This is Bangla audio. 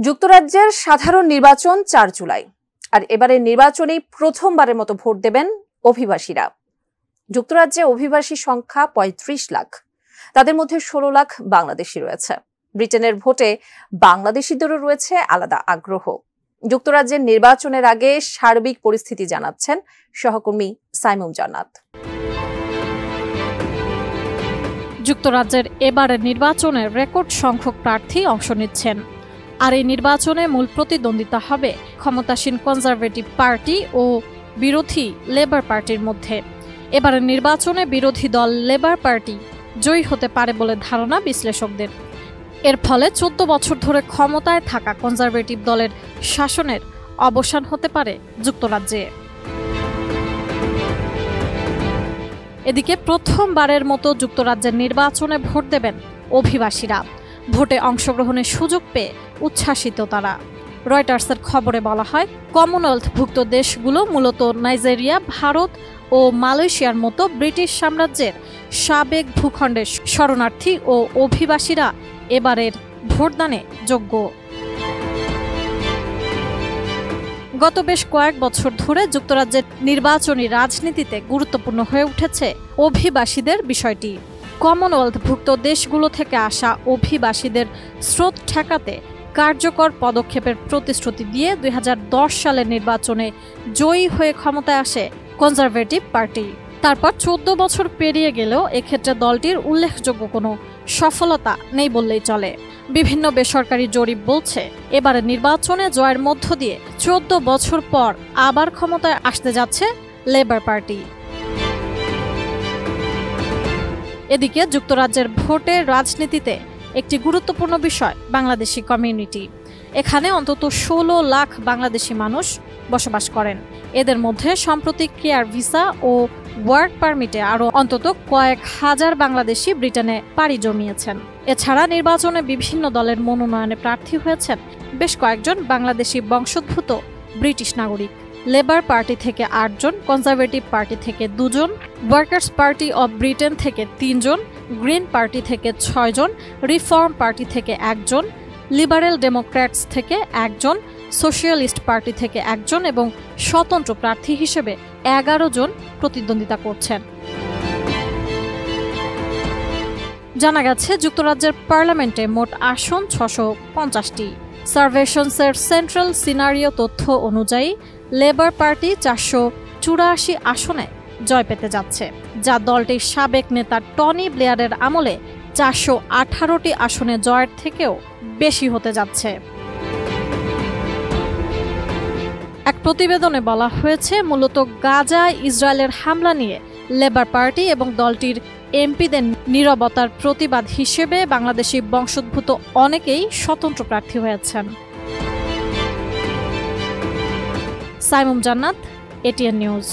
যুক্তরাজ্যের সাধারণ নির্বাচন ৪ জুলাই। আর এবারের নির্বাচনেই প্রথমবারের মতো ভোট দেবেন অভিবাসীরা। যুক্তরাজ্যে অভিবাসী সংখ্যা ৩৫ লাখ, তাদের মধ্যে ১৬ লাখ বাংলাদেশি রয়েছে। ব্রিটেনের ভোটে বাংলাদেশিদেরও রয়েছে আলাদা আগ্রহ। যুক্তরাজ্যের নির্বাচনের আগে সার্বিক পরিস্থিতি জানাচ্ছেন সহকর্মী সাইমুম জান্নাত। যুক্তরাজ্যের এবারের নির্বাচনে রেকর্ড সংখ্যক প্রার্থী অংশ নিচ্ছেন। আর এই নির্বাচনে মূল প্রতিদ্বন্দ্বিতা হবে ক্ষমতাসীন কনজারভেটিভ পার্টি ও বিরোধী লেবার পার্টির মধ্যে। এবারের নির্বাচনে বিরোধী দল লেবার পার্টি জয়ী হতে পারে বলে ধারণা বিশ্লেষকদের। এর ফলে ১৪ বছর ধরে ক্ষমতায় থাকা কনজারভেটিভ দলের শাসনের অবসান হতে পারে যুক্তরাজ্যে। এদিকে প্রথমবারের মতো যুক্তরাজ্যের নির্বাচনে ভোট দেবেন অভিবাসীরা। ভোটে অংশগ্রহণের সুযোগ পেয়ে উচ্ছ্বাসিত তারা। রয়টার্সের খবরে বলা হয়, কমনওয়েলথভুক্ত দেশগুলো মূলত নাইজেরিয়া, ভারত ও মালয়েশিয়ার মতো ব্রিটিশ সাম্রাজ্যের সাবেক ভূখণ্ডের শরণার্থী ও অভিবাসীরা এবারের ভোটদানে যোগ্য। গত বেশ কয়েক বছর ধরে যুক্তরাজ্যের নির্বাচনী রাজনীতিতে গুরুত্বপূর্ণ হয়ে উঠেছে অভিবাসীদের বিষয়টি। কমনওয়েলথভুক্ত দেশগুলো থেকে আসা অভিবাসীদের স্রোত ঠেকাতে কার্যকর পদক্ষেপের প্রতিশ্রুতি দিয়ে ২০১০ সালের নির্বাচনে জয়ী হয়ে ক্ষমতায় আসে কনজারভেটিভ পার্টি। তারপর ১৪ বছর পেরিয়ে গেলেও এক্ষেত্রে দলটির উল্লেখযোগ্য কোনো সফলতা নেই বললেই চলে। বিভিন্ন বেসরকারি জরিপ বলছে, এবারের নির্বাচনে জয়ের মধ্য দিয়ে ১৪ বছর পর আবার ক্ষমতায় আসতে যাচ্ছে লেবার পার্টি। এদিকে যুক্তরাজ্যের ভোটের রাজনীতিতে একটি গুরুত্বপূর্ণ বিষয় বাংলাদেশি কমিউনিটি। এখানে অন্তত ১৬ লাখ বাংলাদেশি মানুষ বসবাস করেন। এদের মধ্যে সম্প্রতি কেয়ার ভিসা ও ওয়ার্ক পারমিটে আরও অন্তত কয়েক হাজার বাংলাদেশি ব্রিটেনে পাড়ি জমিয়েছেন। এছাড়া নির্বাচনে বিভিন্ন দলের মনোনয়নে প্রার্থী হয়েছেন বেশ কয়েকজন বাংলাদেশি বংশোদ্ভূত ব্রিটিশ নাগরিক। লেবার পার্টি থেকে ৮ জন, কনজারভেটিভ পার্টি থেকে ২ জন, ওয়ার্কার্স পার্টি অব ব্রিটেন থেকে ৩ জন, গ্রিন পার্টি থেকে ৬ জন, রিফর্ম পার্টি থেকে ১ জন, লিবারেল ডেমোক্র্যাটস থেকে ১ জন, সোশ্যালিস্ট পার্টি থেকে ১ জন এবং স্বতন্ত্র প্রার্থী হিসেবে ১১ জন প্রতিদ্বন্দ্বিতা করছেন। জানা গেছে, যুক্তরাজ্যের পার্লামেন্টে মোট আসন ৬৫০টি। সার্ভেশনসের সেন্ট্রাল সিনারিও তথ্য অনুযায়ী লেবার পার্টি ৪৮৪ আসনে জয় পেতে যাচ্ছে, যা দলটির সাবেক নেতা টনি ব্লেয়ারের আমলে ৪১৮টি আসনে জয়ের থেকেও বেশি হতে যাচ্ছে। এক প্রতিবেদনে বলা হয়েছে, মূলত গাজায় ইসরায়েলের হামলা নিয়ে লেবার পার্টি এবং দলটির এমপিদের নীরবতার প্রতিবাদ হিসেবে বাংলাদেশি বংশোদ্ভূত অনেকেই স্বতন্ত্র প্রার্থী হয়েছেন। সাইমুম জান্নাত, এটিএন নিউজ।